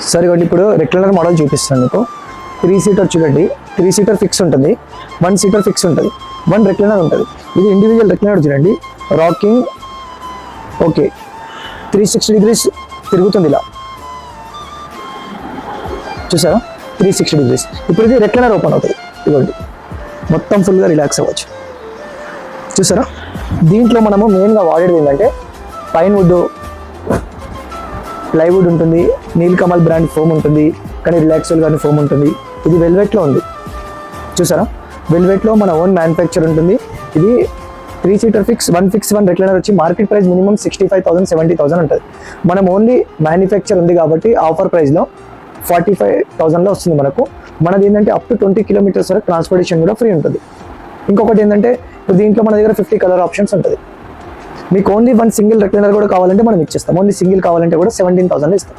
సరే ఇప్పుడు recliner model చూపిస్తాను మీకు. 3 సీటర్ చూడండి, 3 సీటర్ ఫిక్స్ ఉంటుంది, 1 సీటర్ ఫిక్స్ ఉంటుంది, 1 రెక్లైనర్ ఉంటుంది. ఇది ఇండివిజువల్ రెక్లైనర్ చూడండి, రాకింగ్ ఓకే 360 డిగ్రీస్ తిరుగుతుంది ఇలా, చూసారా 360 డిగ్రీస్. ఇప్పుడు ఇది రెక్లైనర్ ఓపెన్ అవుతుంది, ఇవ్వండి మొత్తం ఫుల్గా రిలాక్స్ అవ్వచ్చు. చూసారా, దీంట్లో మనము మెయిన్గా వాడేది ఏంటంటే పైన్ వుడ్, ప్లైవుడ్ ఉంటుంది, నీల్కమల్ బ్రాండ్ ఫోమ్ ఉంటుంది, కానీ రిలాక్సోల్ కానీ ఫోమ్ ఉంటుంది. ఇది వెల్వెట్లో ఉంది, చూసారా వెల్వెట్లో మన ఓన్ మ్యానుఫ్యాక్చర్ ఉంటుంది. ఇది 3 సీటర్ ఫిక్స్, 1 రెక్లైనర్ వచ్చి మార్కెట్ ప్రైస్ మినిమం 65,000 70,000 ఉంటుంది. మనం ఓన్లీ మ్యానుఫ్యాక్చర్ ఉంది కాబట్టి ఆఫర్ ప్రైస్లో 45,000లో వస్తుంది మనకు. మనది ఏంటంటే అప్ టు 20 కిలోమీటర్స్ వరకు ట్రాన్స్పోర్టేషన్ కూడా ఫ్రీ ఉంటుంది. ఇంకొకటి ఏంటంటే ఇప్పుడు దీంట్లో మన దగ్గర 50 కలర్ ఆప్షన్స్ ఉంటుంది. మీకు ఓన్లీ 1 సింగిల్ రెక్లైనర్ కూడా కావాలంటే మనం ఇచ్చేస్తాం, ఓన్లీ సింగిల్ కావాలంటే కూడా 17,000 ఇస్తాం.